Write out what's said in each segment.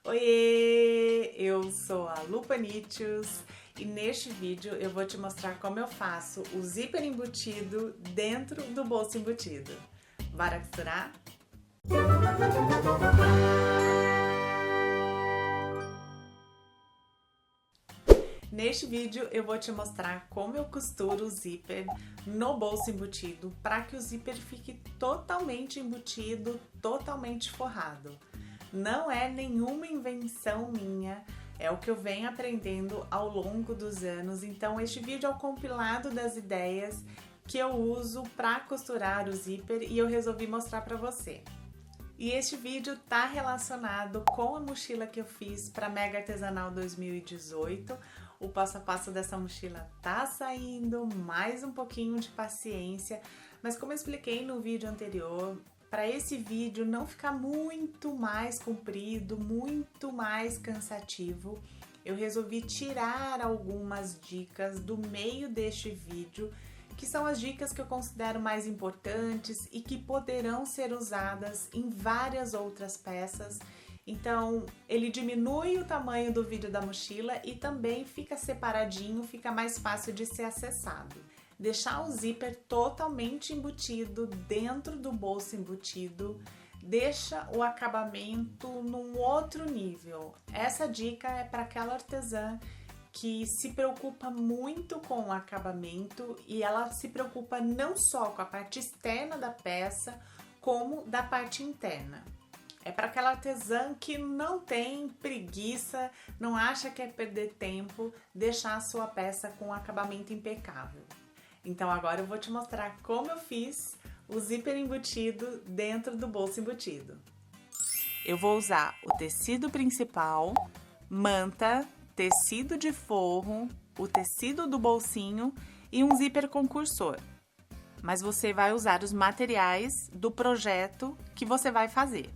Oiê! Eu sou a Lu Panitius e neste vídeo eu vou te mostrar como eu faço o zíper embutido dentro do bolso embutido. Bora costurar? Neste vídeo eu vou te mostrar como eu costuro o zíper no bolso embutido para que o zíper fique totalmente embutido, totalmente forrado. Não é nenhuma invenção minha, é o que eu venho aprendendo ao longo dos anos, então este vídeo é o compilado das ideias que eu uso para costurar o zíper e eu resolvi mostrar para você. E este vídeo tá relacionado com a mochila que eu fiz para Mega Artesanal 2018. O passo a passo dessa mochila tá saindo, mais um pouquinho de paciência, mas como eu expliquei no vídeo anterior, para esse vídeo não ficar muito mais comprido, muito mais cansativo, eu resolvi tirar algumas dicas do meio deste vídeo, que são as dicas que eu considero mais importantes e que poderão ser usadas em várias outras peças. Então, ele diminui o tamanho do vídeo da mochila e também fica separadinho, fica mais fácil de ser acessado. Deixar o zíper totalmente embutido dentro do bolso embutido deixa o acabamento num outro nível. Essa dica é para aquela artesã que se preocupa muito com o acabamento e ela se preocupa não só com a parte externa da peça, como da parte interna. É para aquela artesã que não tem preguiça, não acha que é perder tempo, deixar a sua peça com um acabamento impecável. Então agora eu vou te mostrar como eu fiz o zíper embutido dentro do bolso embutido. Eu vou usar o tecido principal, manta, tecido de forro, o tecido do bolsinho e um zíper concursor. Mas você vai usar os materiais do projeto que você vai fazer.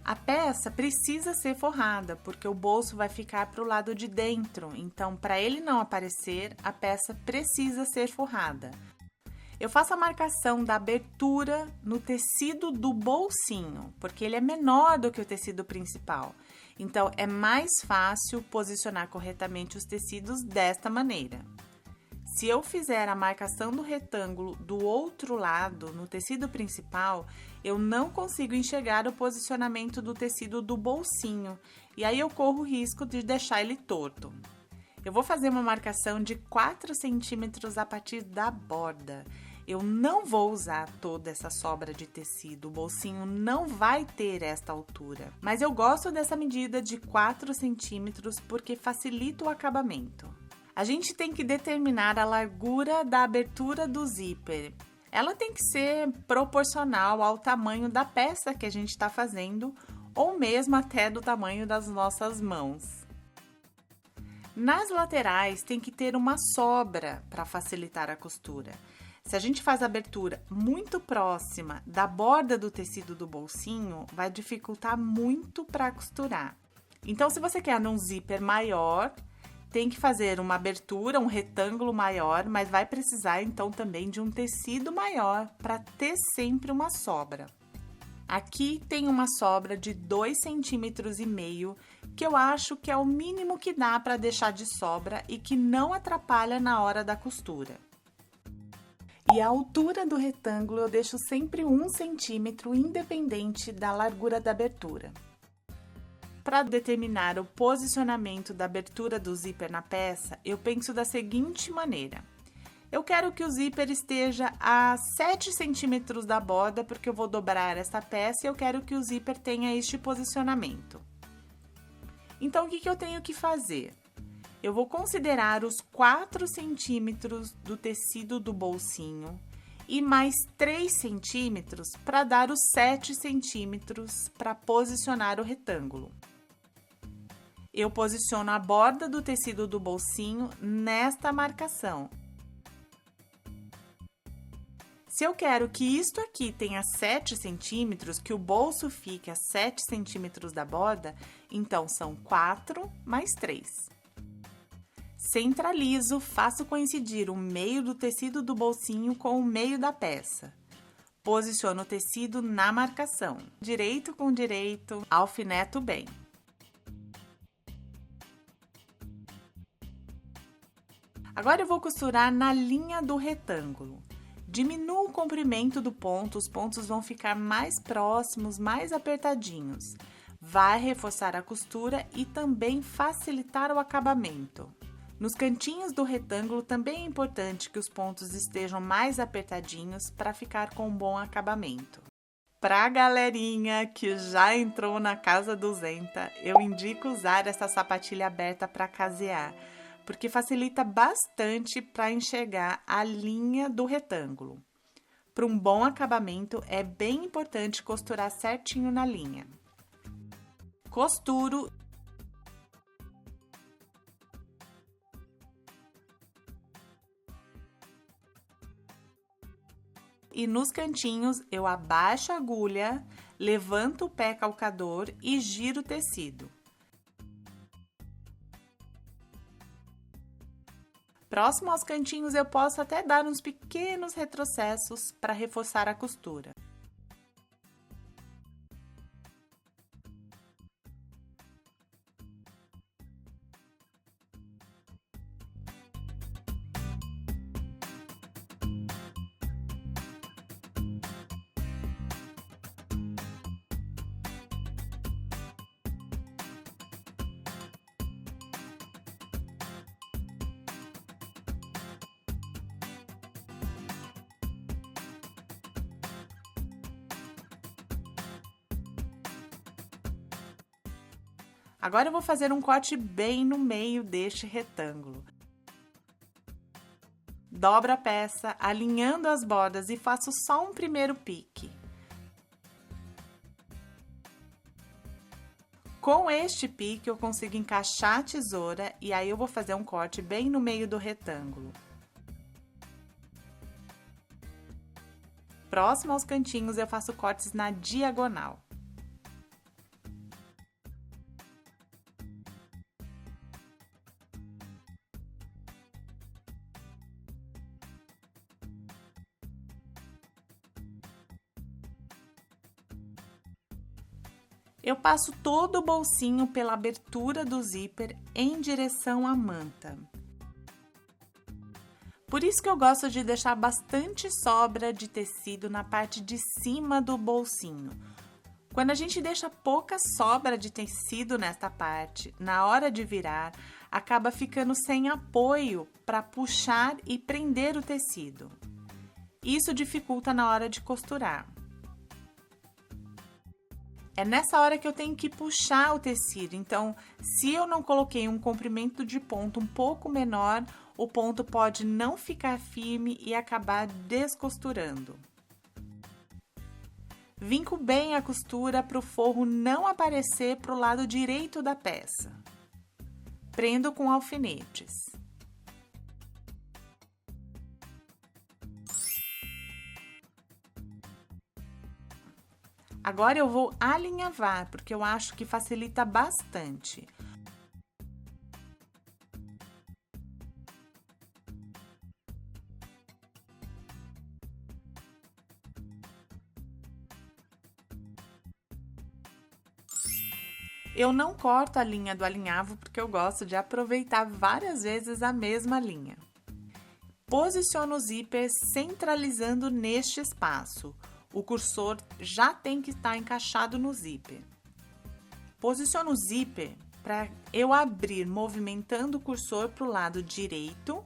A peça precisa ser forrada, porque o bolso vai ficar para o lado de dentro, então para ele não aparecer, a peça precisa ser forrada. Eu faço a marcação da abertura no tecido do bolsinho, porque ele é menor do que o tecido principal, então é mais fácil posicionar corretamente os tecidos desta maneira. Se eu fizer a marcação do retângulo do outro lado, no tecido principal, eu não consigo enxergar o posicionamento do tecido do bolsinho, e aí eu corro o risco de deixar ele torto. Eu vou fazer uma marcação de 4 centímetros a partir da borda. Eu não vou usar toda essa sobra de tecido, o bolsinho não vai ter esta altura, mas eu gosto dessa medida de 4 centímetros porque facilita o acabamento. A gente tem que determinar a largura da abertura do zíper. Ela tem que ser proporcional ao tamanho da peça que a gente está fazendo, ou mesmo até do tamanho das nossas mãos. Nas laterais tem que ter uma sobra para facilitar a costura. Se a gente faz a abertura muito próxima da borda do tecido do bolsinho, vai dificultar muito para costurar. Então, se você quer um zíper maior, tem que fazer uma abertura, um retângulo maior, mas vai precisar então também de um tecido maior para ter sempre uma sobra. Aqui tem uma sobra de 2,5 centímetros, que eu acho que é o mínimo que dá para deixar de sobra e que não atrapalha na hora da costura. E a altura do retângulo eu deixo sempre 1 centímetro, independente da largura da abertura. Para determinar o posicionamento da abertura do zíper na peça, eu penso da seguinte maneira. Eu quero que o zíper esteja a 7 centímetros da borda, porque eu vou dobrar essa peça e eu quero que o zíper tenha este posicionamento. Então, o que eu tenho que fazer? Eu vou considerar os 4 centímetros do tecido do bolsinho e mais 3 centímetros para dar os 7 centímetros para posicionar o retângulo. Eu posiciono a borda do tecido do bolsinho nesta marcação. Se eu quero que isto aqui tenha 7 centímetros, que o bolso fique a 7 centímetros da borda, então são 4 mais 3. Centralizo, faço coincidir o meio do tecido do bolsinho com o meio da peça. Posiciono o tecido na marcação, direito com direito, alfineto bem. Agora eu vou costurar na linha do retângulo. Diminua o comprimento do ponto, os pontos vão ficar mais próximos, mais apertadinhos. Vai reforçar a costura e também facilitar o acabamento. Nos cantinhos do retângulo também é importante que os pontos estejam mais apertadinhos para ficar com um bom acabamento. Para a galerinha que já entrou na casa 200, eu indico usar essa sapatilha aberta para casear, porque facilita bastante para enxergar a linha do retângulo. Para um bom acabamento, é bem importante costurar certinho na linha. Costuro e nos cantinhos eu abaixo a agulha, levanto o pé calcador e giro o tecido. Próximo aos cantinhos eu posso até dar uns pequenos retrocessos para reforçar a costura. Agora eu vou fazer um corte bem no meio deste retângulo. Dobro a peça, alinhando as bordas e faço só um primeiro pique. Com este pique eu consigo encaixar a tesoura e aí eu vou fazer um corte bem no meio do retângulo. Próximo aos cantinhos eu faço cortes na diagonal. Eu passo todo o bolsinho pela abertura do zíper em direção à manta. Por isso que eu gosto de deixar bastante sobra de tecido na parte de cima do bolsinho. Quando a gente deixa pouca sobra de tecido nesta parte, na hora de virar, acaba ficando sem apoio para puxar e prender o tecido. Isso dificulta na hora de costurar. É nessa hora que eu tenho que puxar o tecido, então, se eu não coloquei um comprimento de ponto um pouco menor, o ponto pode não ficar firme e acabar descosturando. Vinco bem a costura para o forro não aparecer para o lado direito da peça. Prendo com alfinetes. Agora eu vou alinhavar, porque eu acho que facilita bastante. Eu não corto a linha do alinhavo porque eu gosto de aproveitar várias vezes a mesma linha. Posiciono o zíper centralizando neste espaço. O cursor já tem que estar encaixado no zíper. Posiciono o zíper para eu abrir movimentando o cursor para o lado direito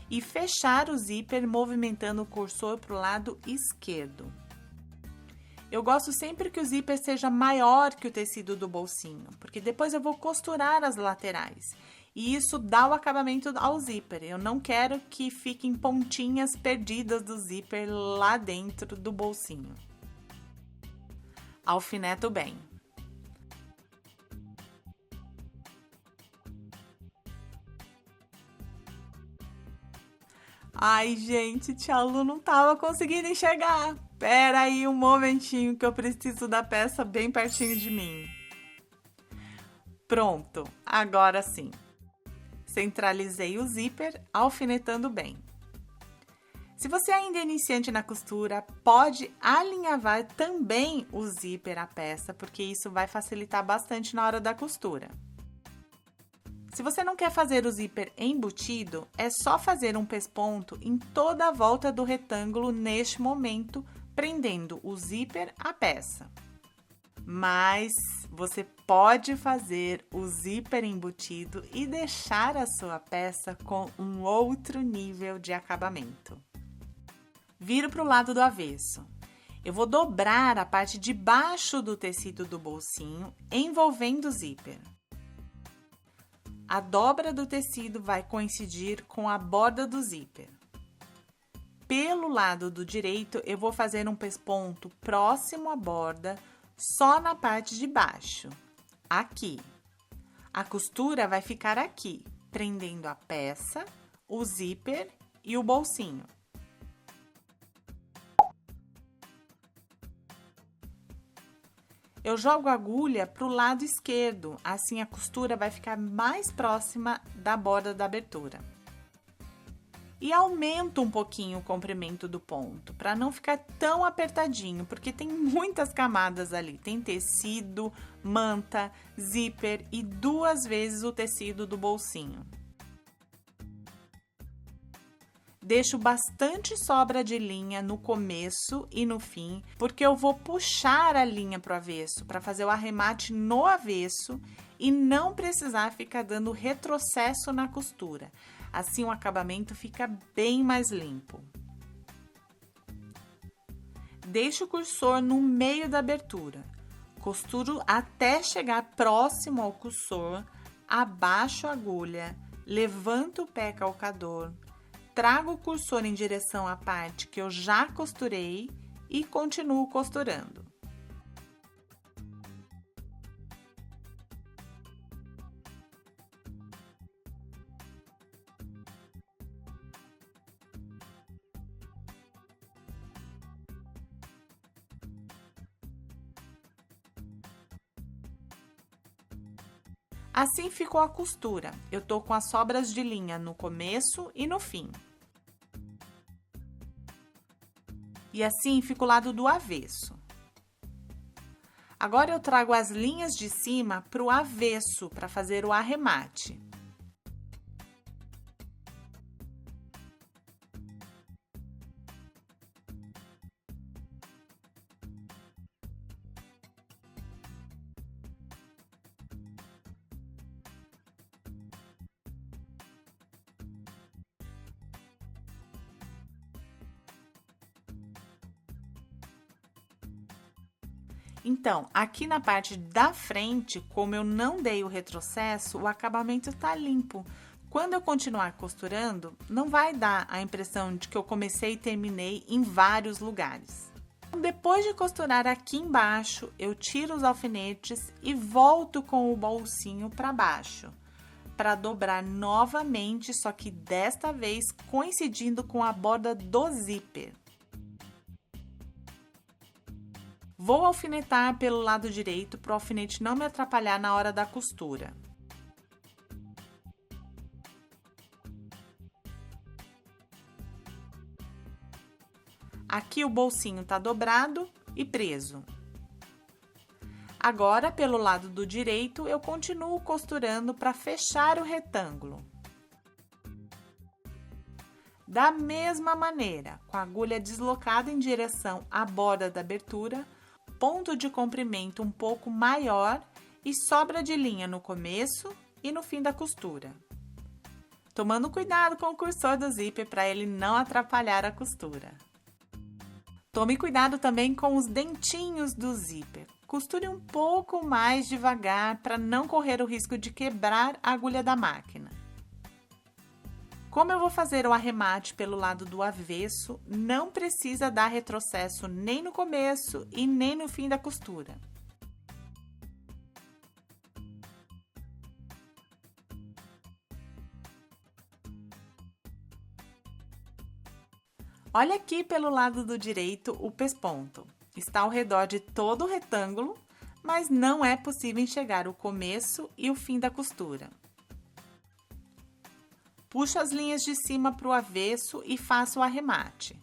e fechar o zíper movimentando o cursor para o lado esquerdo. Eu gosto sempre que o zíper seja maior que o tecido do bolsinho, porque depois eu vou costurar as laterais. E isso dá o acabamento ao zíper. Eu não quero que fiquem pontinhas perdidas do zíper lá dentro do bolsinho. Alfineto bem. Ai, gente, tia Lu não tava conseguindo enxergar. Pera aí um momentinho que eu preciso da peça bem pertinho de mim. Pronto, agora sim. Centralizei o zíper, alfinetando bem. Se você ainda é iniciante na costura, pode alinhavar também o zíper à peça, porque isso vai facilitar bastante na hora da costura. Se você não quer fazer o zíper embutido, é só fazer um pesponto em toda a volta do retângulo neste momento, prendendo o zíper à peça. Mas você pode fazer o zíper embutido e deixar a sua peça com um outro nível de acabamento. Viro para o lado do avesso. Eu vou dobrar a parte de baixo do tecido do bolsinho, envolvendo o zíper. A dobra do tecido vai coincidir com a borda do zíper. Pelo lado do direito, eu vou fazer um pesponto próximo à borda, só na parte de baixo, aqui. A costura vai ficar aqui, prendendo a peça, o zíper e o bolsinho. Eu jogo a agulha para o lado esquerdo, assim a costura vai ficar mais próxima da borda da abertura. E aumento um pouquinho o comprimento do ponto, para não ficar tão apertadinho, porque tem muitas camadas ali. Tem tecido, manta, zíper e 2 vezes o tecido do bolsinho. Deixo bastante sobra de linha no começo e no fim, porque eu vou puxar a linha para o avesso, para fazer o arremate no avesso e não precisar ficar dando retrocesso na costura. Assim o acabamento fica bem mais limpo. Deixo o cursor no meio da abertura. Costuro até chegar próximo ao cursor, abaixo a agulha, levanto o pé calcador, trago o cursor em direção à parte que eu já costurei e continuo costurando. Assim ficou a costura. Eu tô com as sobras de linha no começo e no fim. E assim fica o lado do avesso. Agora eu trago as linhas de cima para o avesso para fazer o arremate. Então, aqui na parte da frente, como eu não dei o retrocesso, o acabamento tá limpo. Quando eu continuar costurando, não vai dar a impressão de que eu comecei e terminei em vários lugares. Depois de costurar aqui embaixo, eu tiro os alfinetes e volto com o bolsinho para baixo, para dobrar novamente, só que desta vez coincidindo com a borda do zíper. Vou alfinetar pelo lado direito para o alfinete não me atrapalhar na hora da costura. Aqui o bolsinho tá dobrado e preso. Agora, pelo lado do direito, eu continuo costurando para fechar o retângulo. Da mesma maneira, com a agulha deslocada em direção à borda da abertura, ponto de comprimento um pouco maior e sobra de linha no começo e no fim da costura. Tomando cuidado com o cursor do zíper para ele não atrapalhar a costura. Tome cuidado também com os dentinhos do zíper. Costure um pouco mais devagar para não correr o risco de quebrar a agulha da máquina. Como eu vou fazer o arremate pelo lado do avesso, não precisa dar retrocesso nem no começo e nem no fim da costura. Olha aqui pelo lado do direito o pesponto. Está ao redor de todo o retângulo, mas não é possível enxergar o começo e o fim da costura. Puxo as linhas de cima para o avesso e faço o arremate.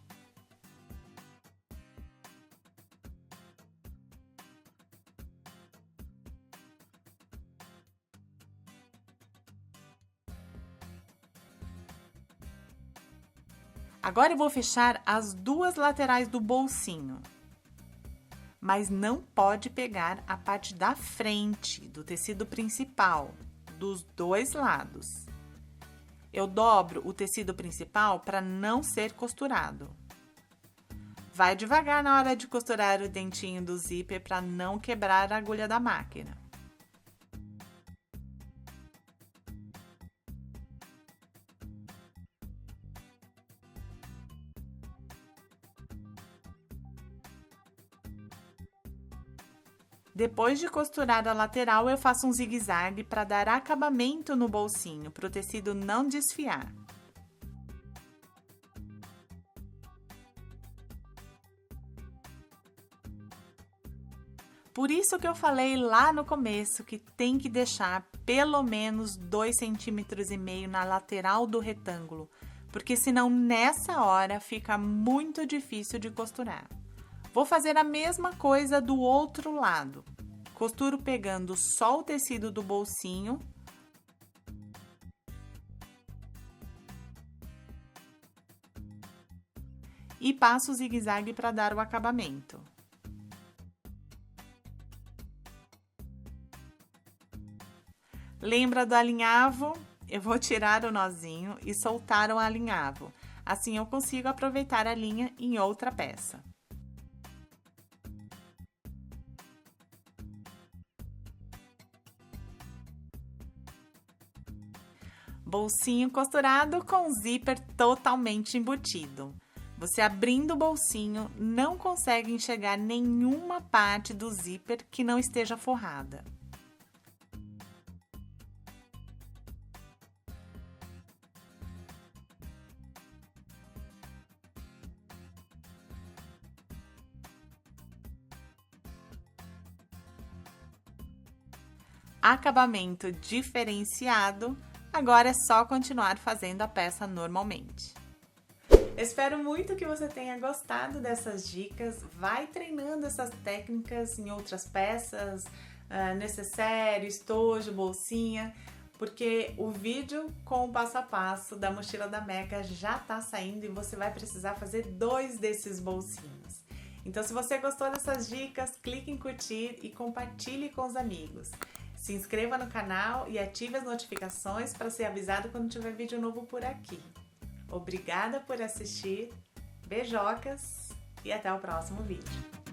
Agora eu vou fechar as duas laterais do bolsinho, mas não pode pegar a parte da frente do tecido principal, dos dois lados. Eu dobro o tecido principal para não ser costurado. Vai devagar na hora de costurar o dentinho do zíper para não quebrar a agulha da máquina. Depois de costurar a lateral, eu faço um zigue-zague para dar acabamento no bolsinho, para o tecido não desfiar. Por isso que eu falei lá no começo que tem que deixar pelo menos 2,5 cm na lateral do retângulo, porque senão nessa hora fica muito difícil de costurar. Vou fazer a mesma coisa do outro lado. Costuro pegando só o tecido do bolsinho. E passo o zigue-zague para dar o acabamento. Lembra do alinhavo? Eu vou tirar o nozinho e soltar o alinhavo. Assim eu consigo aproveitar a linha em outra peça. Bolsinho costurado com zíper totalmente embutido. Você abrindo o bolsinho não consegue enxergar nenhuma parte do zíper que não esteja forrada. Acabamento diferenciado. Agora é só continuar fazendo a peça normalmente. Espero muito que você tenha gostado dessas dicas. Vai treinando essas técnicas em outras peças, necessaire, estojo, bolsinha, porque o vídeo com o passo a passo da mochila da Meca já tá saindo e você vai precisar fazer 2 desses bolsinhos. Então, se você gostou dessas dicas, clique em curtir e compartilhe com os amigos. Se inscreva no canal e ative as notificações para ser avisado quando tiver vídeo novo por aqui. Obrigada por assistir, beijocas e até o próximo vídeo.